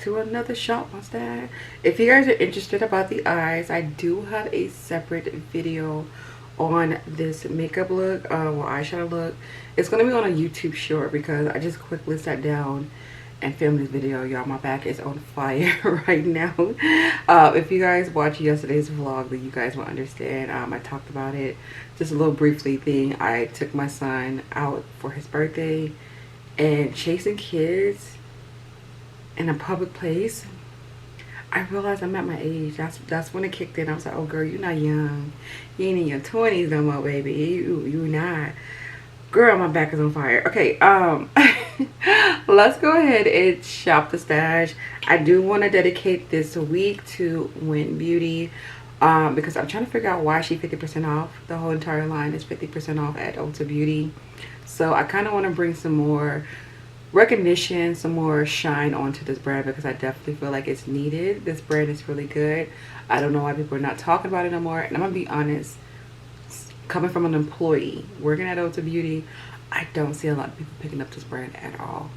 To another shop mustache. If you guys are interested about the eyes, I do have a separate video on this makeup look, or eyeshadow look. It's gonna be on a YouTube short because I just quickly sat down and filmed this video. Y'all, my back is on fire right now. If you guys watch yesterday's vlog, then you guys will understand. I talked about it, just a little briefly thing. I took my son out for his birthday, and chasing kids in a public place, I realized I'm at my age. That's when it kicked in. I was like, oh girl, you're not young. You ain't in your 20s no more, baby. You not. Girl, my back is on fire. Okay, let's go ahead and shop the stash. I do want to dedicate this week to Win Beauty, because I'm trying to figure out why she 50% off. The whole entire line is 50% off at Ulta Beauty. So I kind of want to bring some more recognition, some more shine onto this brand, because I definitely feel like it's needed. This brand is really good. I don't know why people are not talking about it no more. And I'm gonna be honest, coming from an employee working at Ulta Beauty, I don't see a lot of people picking up this brand at all,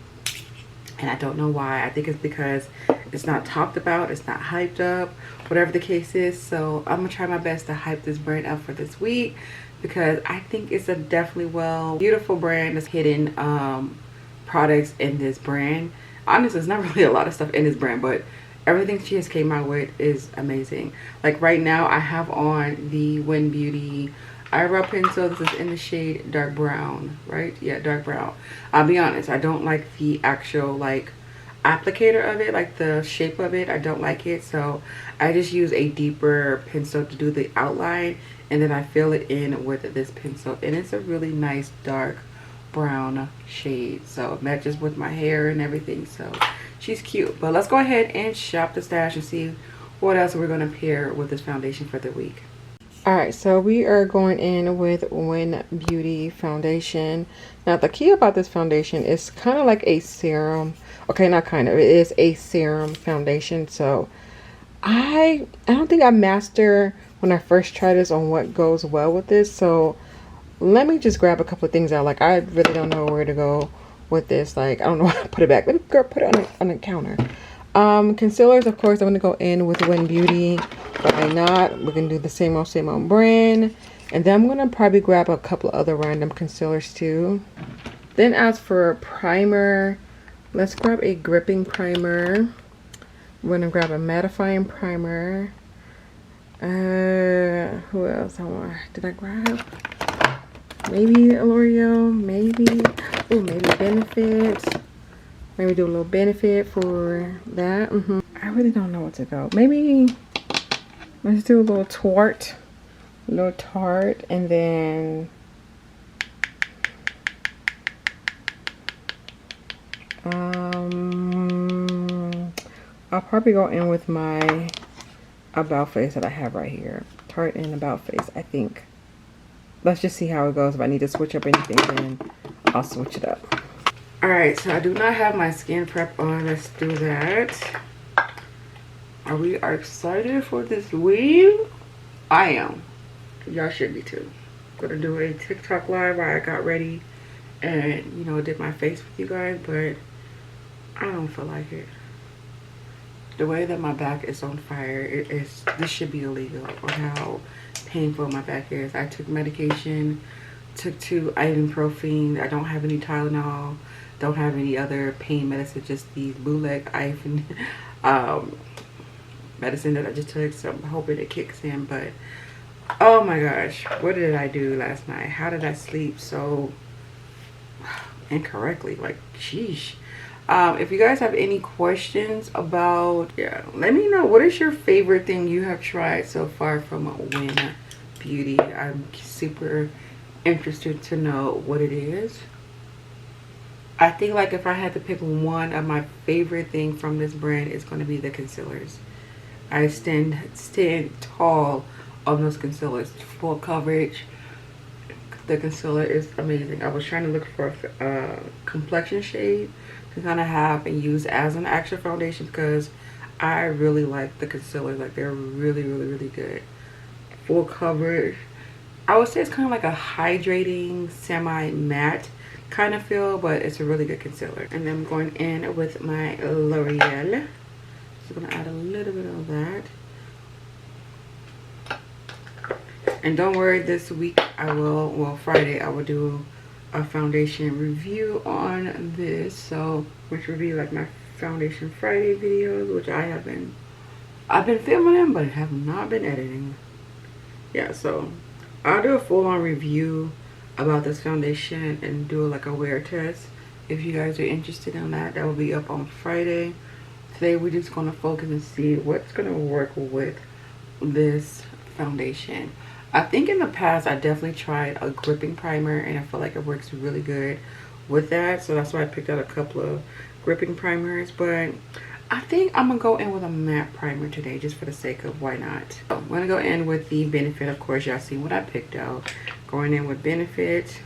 and I don't know why. I think it's because it's not talked about, it's not hyped up, whatever the case is. So I'm gonna try my best to hype this brand up for this week, because I think it's a definitely beautiful brand. That's hidden products in this brand. Honestly, there's not really a lot of stuff in this brand, but everything she has came out with is amazing. Like right now, I have on the Win Beauty eyebrow pencil. This is in the shade dark brown, right? Yeah, dark brown. I'll be honest, I don't like the actual like applicator of it, like the shape of it. I don't like it, so I just use a deeper pencil to do the outline, and then I fill it in with this pencil, and it's a really nice dark brown shade, so it matches with my hair and everything. So she's cute. But let's go ahead and shop the stash and see what else we're going to pair with this foundation for the week. Alright, so we are going in with Win Beauty foundation. Now the key about this foundation is kind of like a serum. Okay, not kind of, it is a serum foundation. So I don't think I mastered when I first tried this on what goes well with this. So let me just grab a couple of things out. Like, I really don't know where to go with this. Like, I don't know how to put it back. Let me girl put it on the counter. Concealers, of course, I'm going to go in with Win Beauty. But why not? We're going to do the same old brand. And then I'm going to probably grab a couple of other random concealers too. Then as for primer, let's grab a gripping primer. We're going to grab a mattifying primer. Who else? Did I grab? Maybe a L'Oreal, maybe Benefit. Maybe do a little Benefit for that. I really don't know what to go. Maybe let's do a little Tarte, and then I'll probably go in with my About Face that I have right here. Tarte and About Face, I think. Let's just see how it goes. If I need to switch up anything, then I'll switch it up. Alright, so I do not have my skin prep on. Let's do that. Are we excited for this week? I am. Y'all should be too. I'm gonna do a TikTok live where I got ready and, you know, did my face with you guys, but I don't feel like it. The way that my back is on fire, this should be illegal on how painful my back is. I took medication, took 2 ibuprofen. I don't have any Tylenol, don't have any other pain medicine, just these bootleg ibuprofen medicine that I just took. So I'm hoping it kicks in. But oh my gosh, what did I do last night? How did I sleep so incorrectly? Like, sheesh. If you guys have any questions about, let me know. What is your favorite thing you have tried so far from Win Beauty? I'm super interested to know what it is. I think, like, if I had to pick one of my favorite thing from this brand, it's going to be the concealers. I stand tall on those concealers. Full coverage. The concealer is amazing. I was trying to look for a complexion shade to kind of have and use as an actual foundation, because I really like the concealer. Like, they're really good. Full coverage. I would say it's kind of like a hydrating semi-matte kind of feel, but it's a really good concealer. And then I'm going in with my L'Oreal Just gonna add a little bit of that. And don't worry, this week I will, well, Friday I will do a foundation review on this. So which will be like my foundation Friday videos, which I've been filming them but have not been editing. Yeah, so I'll do a full-on review about this foundation and do like a wear test. If you guys are interested in that, that will be up on Friday. Today we're just going to focus and see what's going to work with this foundation. I think in the past I definitely tried a gripping primer and I feel like it works really good with that. So that's why I picked out a couple of gripping primers. But I think I'm going to go in with a matte primer today just for the sake of why not. So I'm going to go in with the Benefit. Of course, y'all seen what I picked out. Going in with Benefit.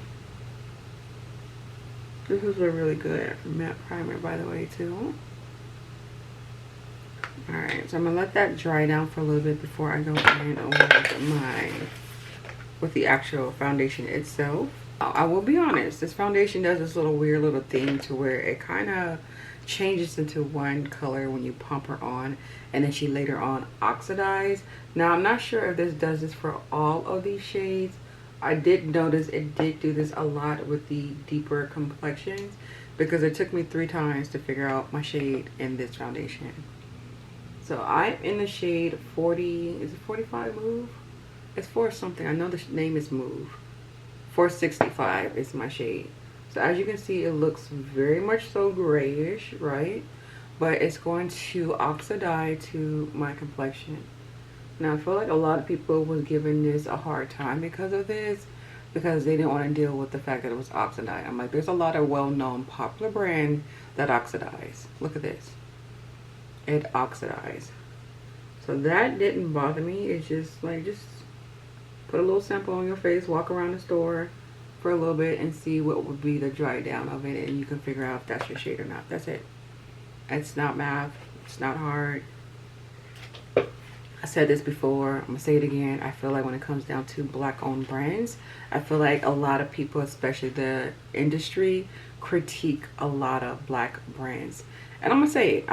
This is a really good matte primer, by the way, too. Alright, so I'm going to let that dry down for a little bit before I go in with the actual foundation itself. I will be honest, this foundation does this little weird little thing to where it kind of changes into one color when you pump her on, and then she later on oxidizes. Now, I'm not sure if this does this for all of these shades. I did notice it did do this a lot with the deeper complexions because it took me 3 times to figure out my shade in this foundation. So I'm in the shade 40, is it 45 Move? It's 4 something. I know the name is Move. 465 is my shade. So as you can see, it looks very much so grayish, right? But it's going to oxidize to my complexion. Now I feel like a lot of people was giving this a hard time because of this, because they didn't want to deal with the fact that it was oxidized. I'm like, there's a lot of well-known popular brands that oxidize. Look at this. It oxidized. So that didn't bother me. It's just like, just put a little sample on your face, walk around the store for a little bit and see what would be the dry down of it, and you can figure out if that's your shade or not. That's it. It's not math. It's not hard. I said this before, I'm gonna say it again. I feel like when it comes down to black owned brands, I feel like a lot of people, especially the industry, critique a lot of black brands. And I'm gonna say it.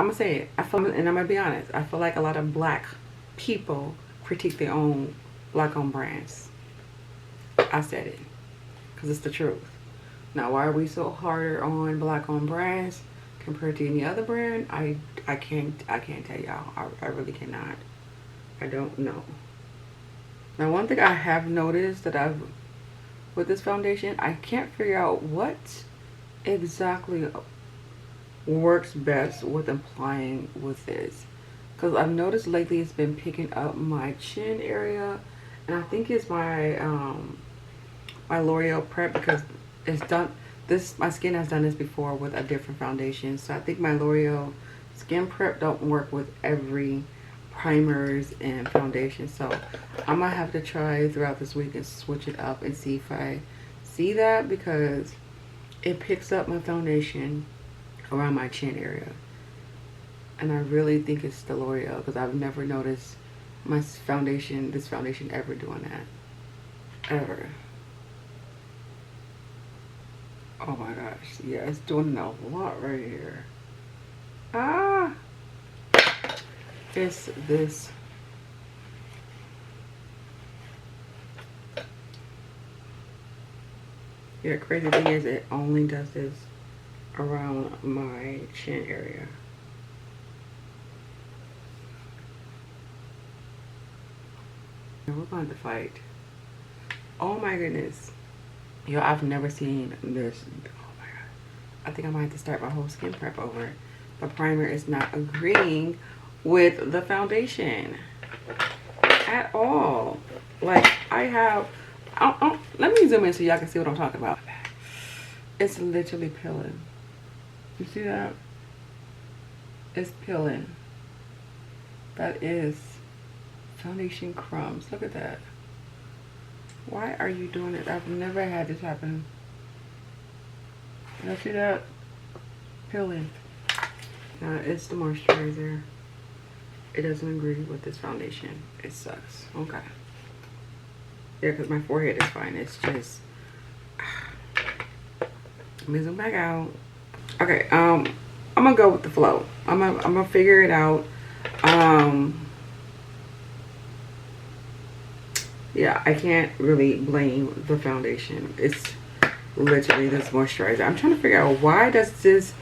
I feel, and I'm gonna be honest, I feel like a lot of black people critique their own black owned brands. I said it because it's the truth. Now, why are we so harder on black owned brands compared to any other brand? I can't tell y'all. I really cannot. I don't know. Now, one thing I have noticed that with this foundation, I can't figure out what exactly works best with applying with this, because I've noticed lately it's been picking up my chin area, and I think it's my my L'Oreal Prep, because it's done this, my skin has done this before with a different foundation. So I think my L'Oreal Skin Prep don't work with every primers and foundation. So I'm gonna have to try throughout this week and switch it up and see if I see that, because it picks up my foundation around my chin area, and I really think it's the L'Oreal, because I've never noticed my foundation, this foundation, ever doing that, ever. Oh my gosh, yeah, it's doing a lot right here. Ah, it's this. Yeah, crazy thing is it only does this around my chin area. We're going to fight. Oh my goodness. Yo, I've never seen this. Oh my god. I think I might have to start my whole skin prep over. The primer is not agreeing with the foundation at all. Like, I have, let me zoom in so y'all can see what I'm talking about. It's literally peeling. You see that? It's peeling. That is foundation crumbs. Look at that. Why are you doing it? I've never had this happen. You see that? Peeling. It's the moisturizer. It doesn't agree with this foundation. It sucks. Okay. Yeah, because my forehead is fine. It's just... Let me zoom back out. Okay, I'm gonna go with the flow. I'm gonna figure it out. Yeah, I can't really blame the foundation. It's literally this moisturizer. I'm trying to figure out why does this,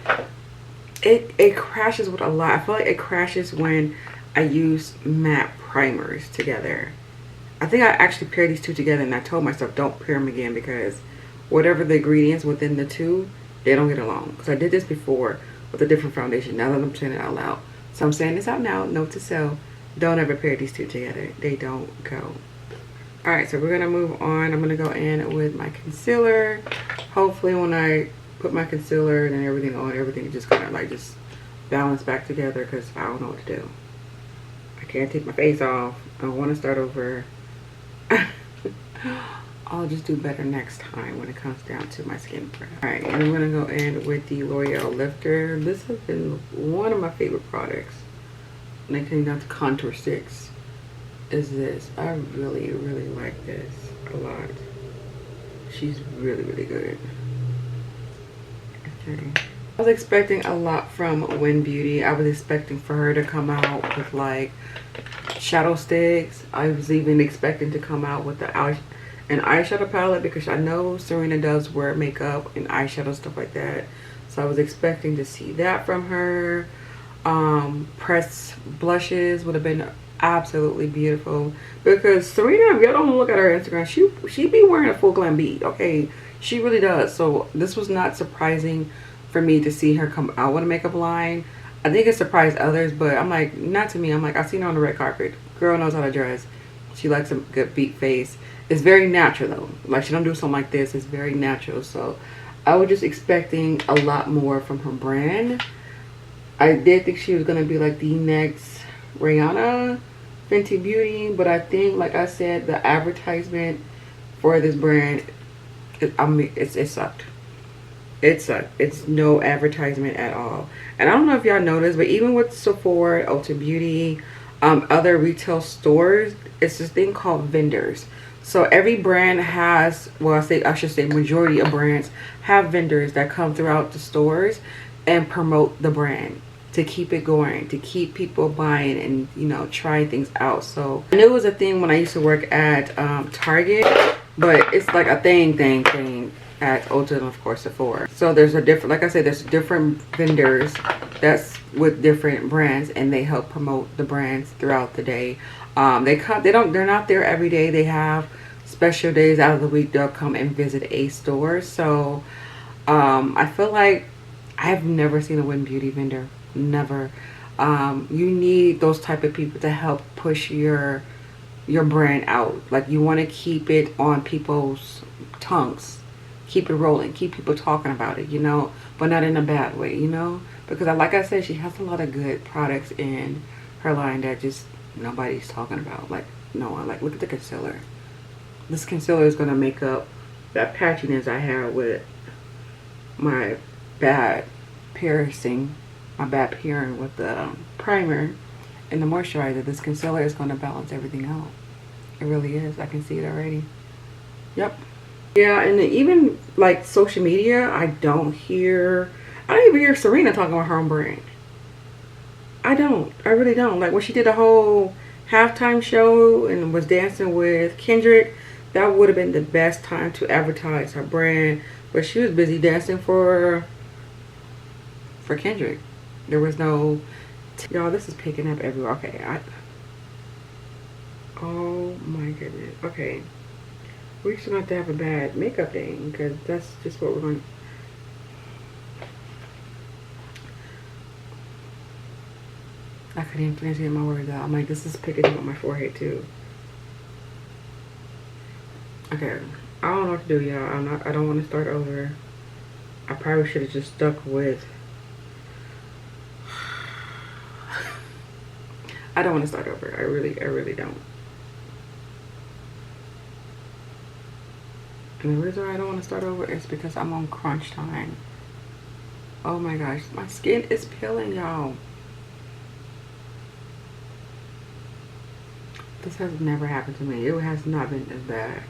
it crashes with a lot. I feel like it crashes when I use matte primers together. I think I actually paired these two together, and I told myself don't pair them again because whatever the ingredients within the two, they don't get along. Because I did this before with a different foundation. Now that I'm saying it out loud, so I'm saying this out now. Note to self: don't ever pair these two together. They don't go. All right, so we're gonna move on. I'm gonna go in with my concealer. Hopefully, when I put my concealer and everything on, everything just kind of like just balance back together because I don't know what to do. I can't take my face off. I want to start over. I'll just do better next time when it comes down to my skin prep. Alright, and I'm going to go in with the L'Oreal Lifter. This has been one of my favorite products when it came down to contour sticks. Is this. I really, really like this a lot. She's really, really good. Okay. I was expecting a lot from Ulta Beauty. I was expecting for her to come out with like shadow sticks. I was even expecting to come out with an eyeshadow palette because I know Serena does wear makeup and eyeshadow stuff like that. So I was expecting to see that from her. Pressed blushes would have been absolutely beautiful because Serena, if y'all don't look at her Instagram, she be wearing a full glam bead. Okay, she really does. So this was not surprising for me to see her come out with a makeup line. I think it surprised others, but I'm like, not to me. I'm like, I've seen her on the red carpet. Girl knows how to dress. She likes a good beat face. It's very natural though. Like she don't do something like this. It's very natural. So I was just expecting a lot more from her brand. I did think she was gonna be like the next Rihanna, Fenty Beauty, but I think, like I said, the advertisement for this brand, it sucked. It sucked. It's no advertisement at all. And I don't know if y'all noticed, but even with Sephora, Ulta Beauty, other retail stores, it's this thing called vendors. So every brand has, well, I should say majority of brands have vendors that come throughout the stores and promote the brand to keep it going, to keep people buying and, you know, trying things out. So I knew it was a thing when I used to work at Target, but it's like a thing at Ulta and of course Sephora. So there's a different, like I said, there's different vendors that's with different brands and they help promote the brands throughout the day. They're not there every day. They have special days out of the week they'll come and visit a store. So I feel like I've never seen a Ulta Beauty vendor. Never. You need those type of people to help push your brand out. Like you want to keep it on people's tongues, keep it rolling, keep people talking about it, you know, but not in a bad way, you know, because like I said, she has a lot of good products in her line that just nobody's talking about. Like no one. Like look at the concealer. This concealer is going to make up that patchiness I have with my bad piercing, my bad pairing with the primer and the moisturizer. This concealer is going to balance everything out. It really is. I can see it already. Yep. Yeah, and even like social media, I don't even hear Serena talking about her own brand. I really don't. Like when she did a whole halftime show and was dancing with Kendrick, that would have been the best time to advertise her brand. But she was busy dancing for Kendrick. There was no, y'all, this is picking up everywhere. Okay, oh my goodness. Okay, we should not have to have a bad makeup day because that's just what we're going. I couldn't even finish getting my words out. I'm like, this is picking up on my forehead too. Okay, I don't know what to do, y'all. I don't want to start over. I probably should have just stuck with. I don't want to start over. I really don't. And the reason why I don't want to start over is because I'm on crunch time. Oh my gosh, my skin is peeling, y'all. This has never happened to me. It has not been as bad.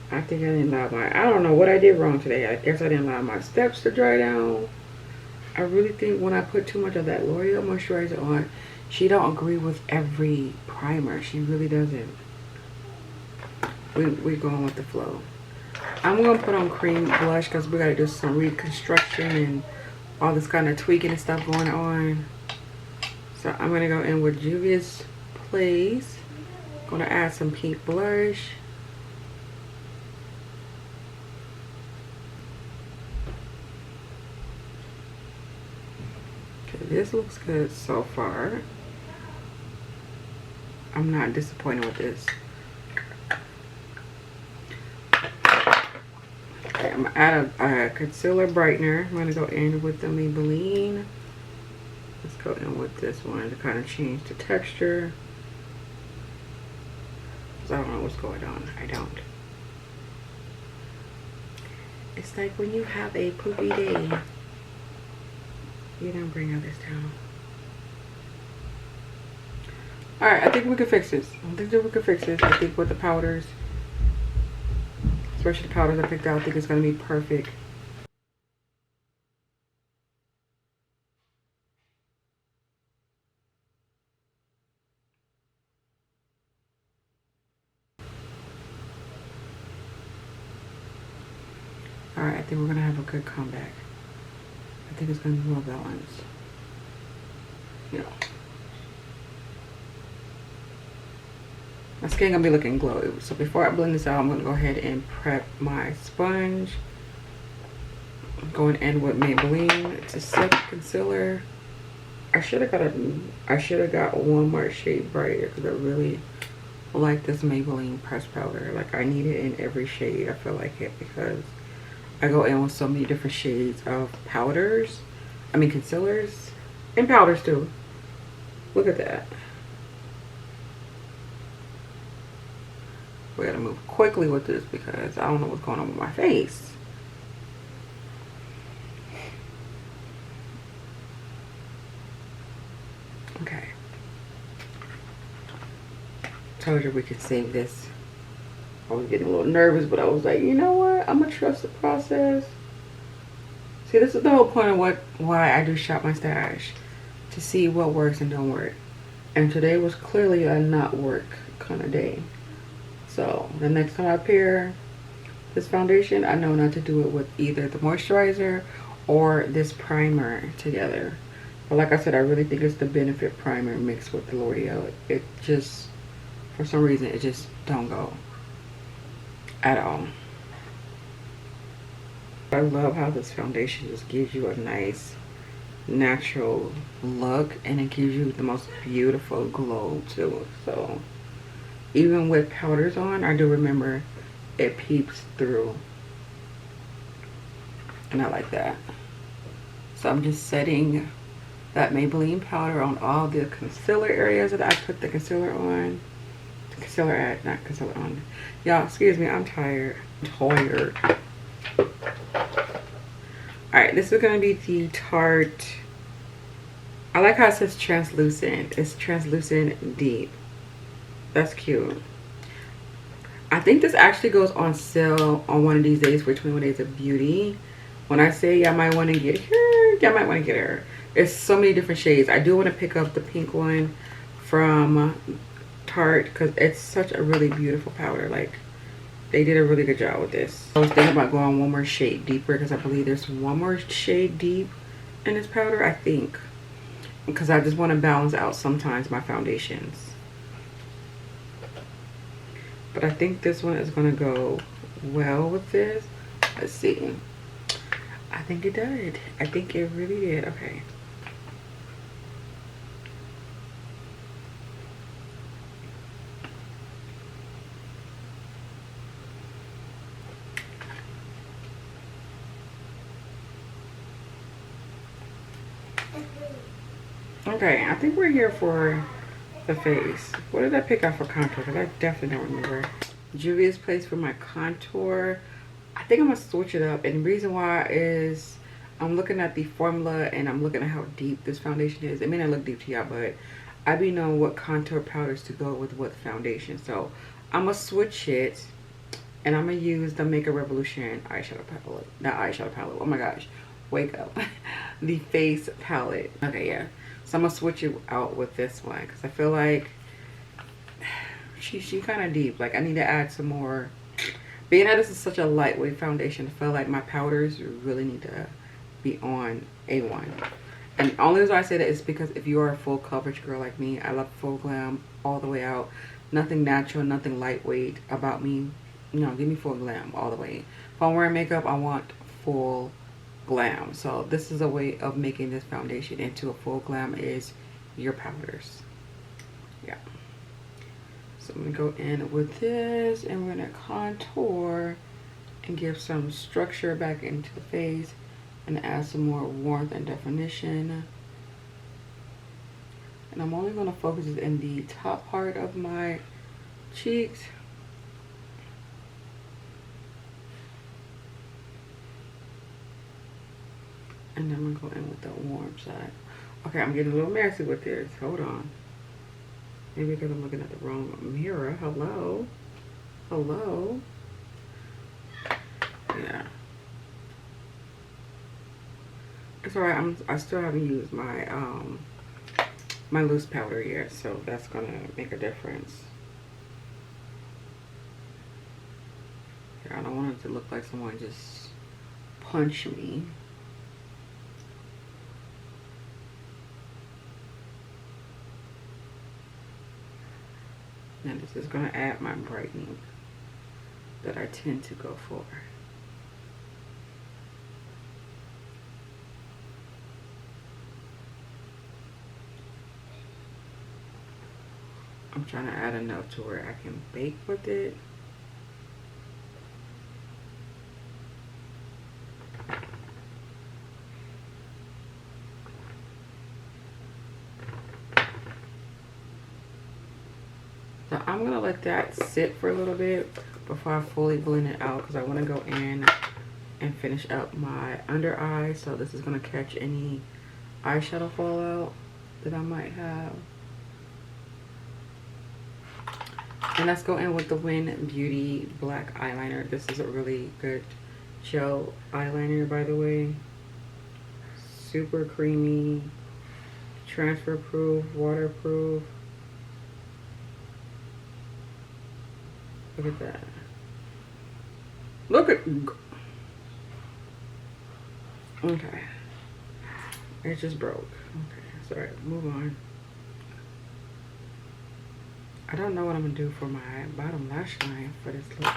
I think I didn't allow I don't know what I did wrong today. I guess I didn't allow my steps to dry down. I really think when I put too much of that L'Oreal moisturizer on, she don't agree with every primer. She really doesn't. We're going with the flow. I'm going to put on cream blush because we got to do some reconstruction and all this kind of tweaking and stuff going on. So I'm going to go in with Juvia's Place. Going to add some pink blush. Okay, this looks good so far. I'm not disappointed with this. Okay, I'm going to add a concealer brightener. I'm going to go in with the Maybelline. Let's go in with this one to kind of change the texture. Because I don't know what's going on. I don't. It's like when you have a poopy day, you don't bring others down. Alright, I think we can fix this. I think that we can fix this. I think with the powders, especially the powders I picked out, I think it's going to be perfect. Alright, I think we're going to have a good comeback. I think it's going to be well balanced. Yeah. My skin going to be looking glowy. So before I blend this out, I'm going to go ahead and prep my sponge. I'm going in with Maybelline. It's a silk concealer. I should have got one more shade brighter because I really like this Maybelline pressed powder. Like, I need it in every shade. I feel like it because I go in with so many different shades of powders. I mean concealers and powders too. Look at that. We gotta move quickly with this because I don't know what's going on with my face. Okay. Told you we could save this. I was getting a little nervous, but I was like, you know what? I'm gonna trust the process. See, this is the whole point of why I do shop my stash, to see what works and don't work. And today was clearly a not work kind of day. So the next time I pair this foundation, I know not to do it with either the moisturizer or this primer together. But like I said, I really think it's the Benefit primer mixed with the L'Oreal. It just, for some reason, it just don't go at all. I love how this foundation just gives you a nice natural look, and it gives you the most beautiful glow too. So even with powders on, I do remember it peeps through, and I like that. So I'm just setting that Maybelline powder on all the concealer areas that I put the concealer on. Concealer at, not concealer on. Y'all, excuse me, I'm tired. I'm tired. Alright, this is gonna be the Tarte. I like how it says translucent. It's translucent deep. That's cute. I think this actually goes on sale on one of these days for 21 Days of Beauty. When I say y'all might want to get her, y'all might want to get her. There's so many different shades. I do want to pick up the pink one from Tarte because it's such a really beautiful powder. Like, they did a really good job with this. I was thinking about going one more shade deeper because I believe there's one more shade deep in this powder, I think. Because I just want to balance out sometimes my foundations. But I think this one is going to go well with this. Let's see. I think it did. I think it really did. Okay. Okay, I think we're here for the face. What did I pick out for contour? Because I definitely don't remember. Juvia's Place for my contour. I think I'm going to switch it up. And the reason why is I'm looking at the formula and I'm looking at how deep this foundation is. It may not look deep to y'all, but I be knowing what contour powders to go with what foundation. So I'm going to switch it. And I'm going to use the Makeup Revolution eyeshadow palette. Not eyeshadow palette. Oh my gosh. Wake up. the face palette. Okay, yeah. So I'm gonna switch it out with this one because I feel like she kind of deep. Like I need to add some more. Being that this is such a lightweight foundation, I feel like my powders really need to be on A1. And the only reason I say that is because if you are a full coverage girl like me, I love full glam all the way out. Nothing natural, nothing lightweight about me. No, give me full glam all the way. If I'm wearing makeup, I want full glam. So this is a way of making this foundation into a full glam is your powders. Yeah. So I'm gonna go in with this and we're gonna contour and give some structure back into the face and add some more warmth and definition. And I'm only gonna focus in the top part of my cheeks. And then I'm gonna go in with the warm side. Okay, I'm getting a little messy with this. Hold on. Maybe because I'm looking at the wrong mirror. Hello? Hello? Yeah. It's alright. I still haven't used my my loose powder yet, so that's gonna make a difference. Yeah, I don't want it to look like someone just punched me. And this is going to add my brightening that I tend to go for. I'm trying to add enough to where I can bake with it. So I'm gonna let that sit for a little bit before I fully blend it out because I want to go in and finish up my under eye. So this is gonna catch any eyeshadow fallout that I might have. And let's go in with the Ulta Beauty black eyeliner. This is a really good gel eyeliner, by the way. Super creamy, transfer proof, waterproof. Look at that. Look at. Okay. It just broke. Okay. Sorry. Move on. I don't know what I'm gonna do for my bottom lash line for this look.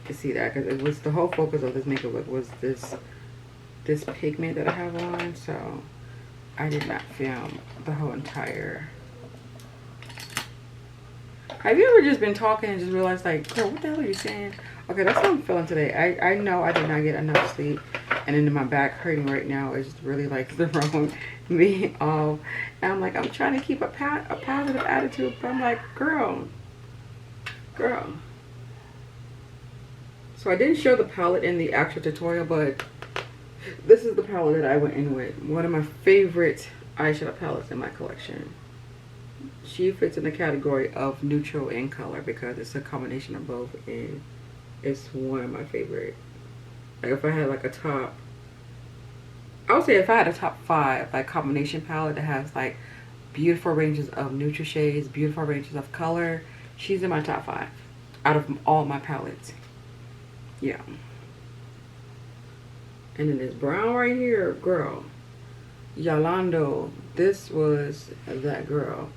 You see that? Because it was the whole focus of this makeup look was this pigment that I have on. So I did not film the whole entire. Have you ever just been talking and just realized like, girl, what the hell are you saying? Okay, that's how I'm feeling today. I know I did not get enough sleep. And then my back hurting right now is really like throwing me off. And I'm like, I'm trying to keep a positive attitude. But I'm like, girl. So I didn't show the palette in the actual tutorial, but this is the palette that I went in with. One of my favorite eyeshadow palettes in my collection. She fits in the category of neutral in color because it's a combination of both, and it's one of my favorite. Like if I had like a top, I would say if I had a top 5 like combination palette that has like beautiful ranges of neutral shades, beautiful ranges of color, she's in my top 5 out of all my palettes. Yeah. And then this brown right here, girl, Yolando, this was that girl.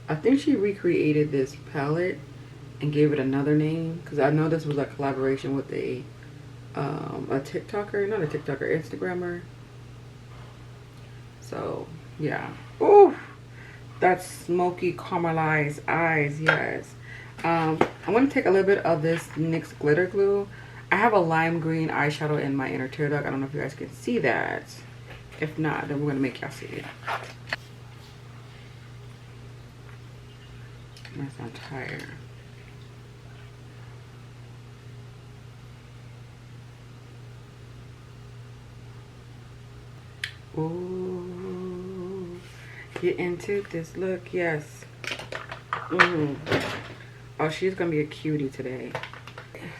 I think she recreated this palette and gave it another name because I know this was a collaboration with a TikToker, not a TikToker, Instagrammer. So yeah. Ooh, that smoky caramelized eyes, yes. I'm gonna take a little bit of this NYX glitter glue. I have a lime green eyeshadow in my inner tear duct. I don't know if you guys can see that. If not, then we're gonna make y'all see it. That's on tired. Ooh, get into this look, yes. Oh, she's gonna be a cutie today.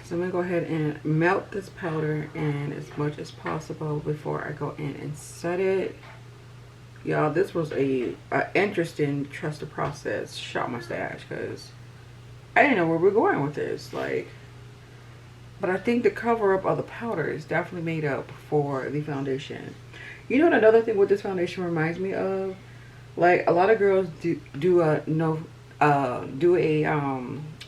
So I'm gonna go ahead and melt this powder in as much as possible before I go in and set it. Y'all, this was a interesting trust the process shot mustache because I didn't know where we're going with this. Like, but I think the cover up of the powder is definitely made up for the foundation. You know what another thing with this foundation reminds me of? Like a lot of girls do a no do a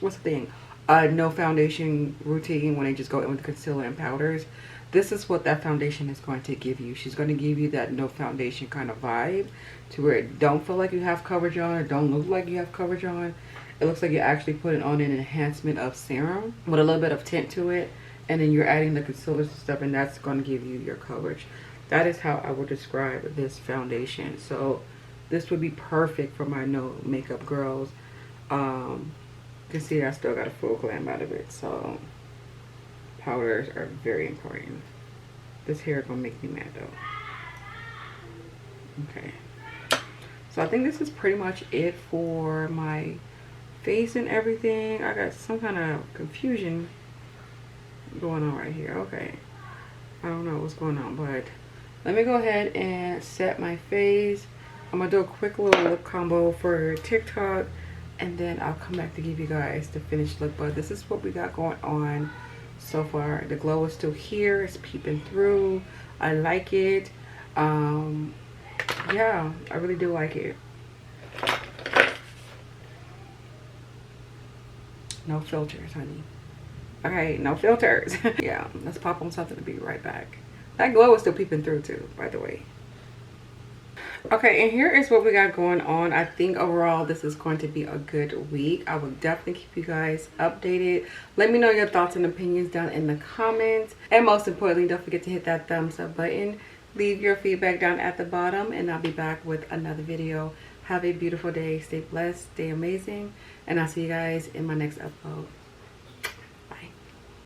what's the thing? A no foundation routine when they just go in with concealer and powders. This is what that foundation is going to give you. She's going to give you that no foundation kind of vibe to where it don't feel like you have coverage on or don't look like you have coverage on. It looks like you're actually putting on an enhancement of serum with a little bit of tint to it. And then you're adding the concealer stuff and that's going to give you your coverage. That is how I would describe this foundation. So this would be perfect for my no makeup girls. You can see I still got a full glam out of it. So powders are very important. This hair gonna make me mad though. Okay. So I think this is pretty much it for my face and everything. I got some kind of confusion going on right here. Okay. I don't know what's going on, but let me go ahead and set my face. I'm gonna do a quick little lip combo for TikTok and then I'll come back to give you guys the finished look. But this is what we got going on so far. The glow is still here, it's peeping through. I like it. Yeah, I really do like it. No filters, honey. Okay, no filters. Yeah, let's pop on something to be right back. That glow is still peeping through too, by the way. Okay, and here is what we got going on. I think overall this is going to be a good week. I will definitely keep you guys updated. Let me know your thoughts and opinions down in the comments. And most importantly, don't forget to hit that thumbs up button. Leave your feedback down at the bottom and I'll be back with another video. Have a beautiful day. Stay blessed. Stay amazing. And I'll see you guys in my next upload.